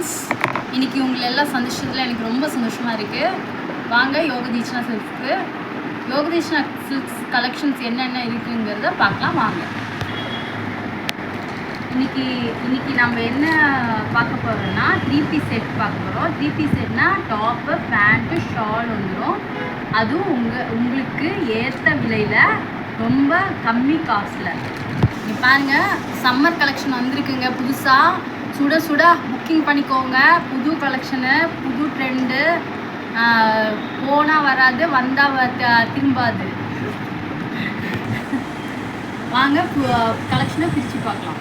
Friends, இன்றைக்கி உங்களை எல்லாம் சந்தோஷத்தில் எனக்கு ரொம்ப சந்தோஷமாக இருக்குது. வாங்க யோகதீட்சணா சில்க்ஸ்க்கு. யோகதீட்சணா சில்க்ஸ் கலெக்ஷன்ஸ் என்னென்ன இருக்குங்கிறத பார்க்கலாம் வாங்க. இன்றைக்கி நம்ம என்ன பார்க்க போகிறோம்னா 3 பீஸ் செட் பார்க்க போகிறோம். 3 பீஸ் செட்னா டாப்பு, பேண்ட்டு, ஷால் வந்துடும். அதுவும் உங்களுக்கு ஏற்ற விலையில் ரொம்ப கம்மி காஸ்ட்டில். இங்கே பாருங்கள், சம்மர் கலெக்ஷன் வந்திருக்குங்க புதுசாக. சுட சுட புக்கிங் பண்ணிக்கோங்க. புது கலெக்ஷனு, புது ட்ரெண்டு, போனால் வராது, வந்தால் திரும்பாது. வாங்க கலெக்ஷனை பிரித்து பார்க்கலாம்.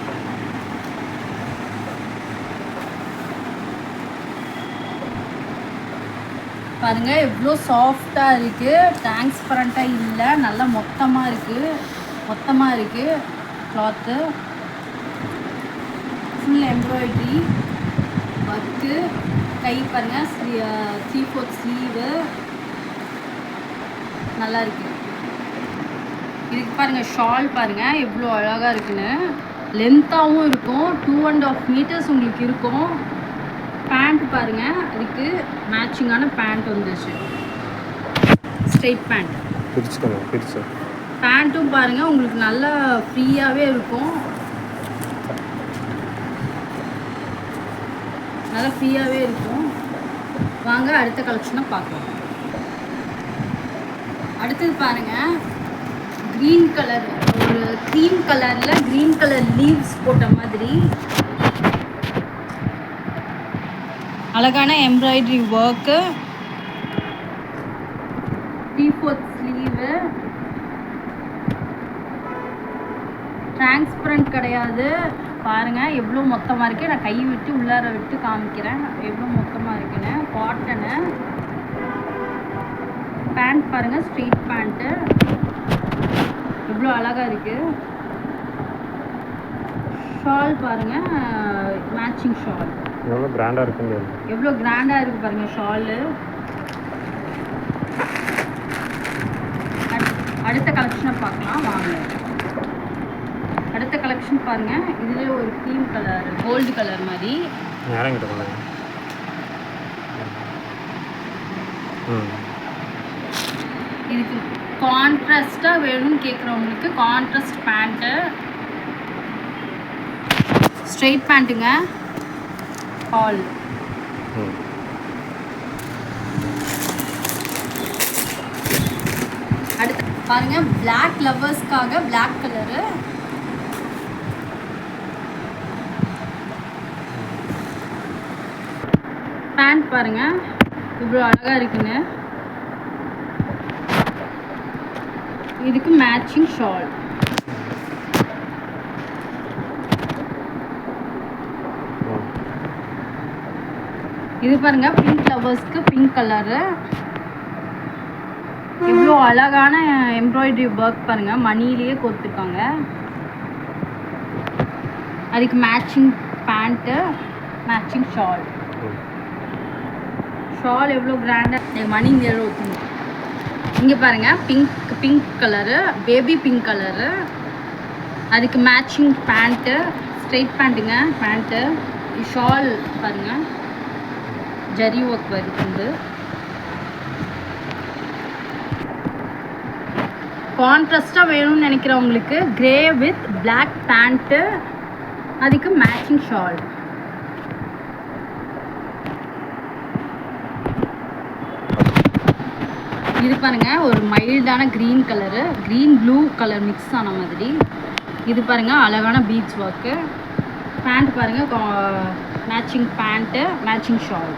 பாருங்கள் எவ்வளோ சாஃப்டாக இருக்குது, டிரான்ஸ்பரண்ட்டாக இல்லை, நல்லா மொத்தமாக இருக்குது கிளாத்து. Full embroidery work. கை பாருங்கள், 3/4 ஸ்லீவு நல்லா இருக்குது. இதுக்கு பாருங்கள் ஷால் பாருங்கள் எவ்வளோ அழகாக இருக்குன்னு. லென்த்தாகவும் இருக்கும், 2.5 மீட்டர்ஸ் உங்களுக்கு இருக்கும். பேண்ட் பாருங்கள், அதுக்கு மேட்சிங்கான பேண்ட் வந்துச்சு, ஸ்ட்ரெயிட் பேண்ட். பேண்ட்டும் பாருங்கள் உங்களுக்கு நல்லா ஃப்ரீயாகவே இருக்கும், நல்லா ஃப்ரீயாகவே இருக்கும். வாங்க அடுத்த கலெக்ஷனை பார்க்கலாம். அடுத்தது பாருங்கள், க்ரீன் கலர், ஒரு க்ரீம் கலரில் க்ரீன் கலர் லீவ்ஸ் போட்ட மாதிரி அழகான எம்ப்ராய்டரி ஒர்க்கு, 3/4 ஸ்லீவு, டிரான்ஸ்பரண்ட் கிடையாது. பாருங்கள் எவ்வளோ மொத்தமாக இருக்குது. நான் கை விட்டு உள்ளார விட்டு காமிக்கிறேன் எவ்வளோ மொத்தமாக இருக்குன்னு. காட்டனு பேண்ட் பாருங்கள், ஸ்ட்ரெயிட் பேண்ட்டு எவ்வளோ அழகாக இருக்குது. ஷால் பாருங்கள், மேட்சிங் ஷால் எவ்வளோ கிராண்டாக இருக்குங்க, எவ்வளோ கிராண்டாக இருக்குது பாருங்கள் ஷாலு. அடுத்த கலெக்ஷனை பார்க்கலாம் வாங்க. அடுத்த கலெக்ஷன் பாருங்கள், இதுலேயே ஒரு க்ரீம் கலர், கோல்டு கலர் மாதிரி. இதுக்கு கான்ட்ராஸ்டாக வேணும்னு கேட்குறவங்களுக்கு கான்ட்ராஸ்ட் பேண்ட்டு, ஸ்ட்ரெயிட் பேண்ட்டுங்க, ஹால். அடுத்து பாருங்க, பிளாக் லவ்வர்ஸ்க்காக பிளாக் கலரு. பேண்ட் பாருங்க இவ்வளோ அழகாக இருக்குன்னு. இதுக்கு மேட்சிங் ஷால். இது பாருங்க, பிங்க் லவர்ஸ்க்கு பிங்க் கலரு. இவ்வளோ அழகான எம்ப்ராய்டரி ஒர்க் பாருங்க, மணிலேயே கொடுத்துருக்காங்க. அதுக்கு matching pant, matching shawl. Shawl எவ்வளோ கிராண்டாக மணி இங்கே ஊற்றுங்க. இங்கே பாருங்கள், pink colour, baby pink colour. அதுக்கு மேட்சிங் பேண்ட்டு, ஸ்ட்ரெயிட் பேண்ட்டுங்க பேண்ட்டு. ஷால் பாருங்கள், ஜரி ஒர்க் வருது. கான்ட்ராஸ்டாக வேணும்னு நினைக்கிறவங்களுக்கு கிரே வித் பிளாக் பேண்ட்டு, அதுக்கு மேட்சிங் ஷால். இது பாருங்கள் ஒரு மைல்டான green colour, green blue colour mix ஆன மாதிரி. இது பாருங்கள் அழகான பீட்ஸ் ஒர்க்கு. பேண்ட் பாருங்கள், மேட்சிங் பேண்ட்டு, மேட்சிங் ஷால்.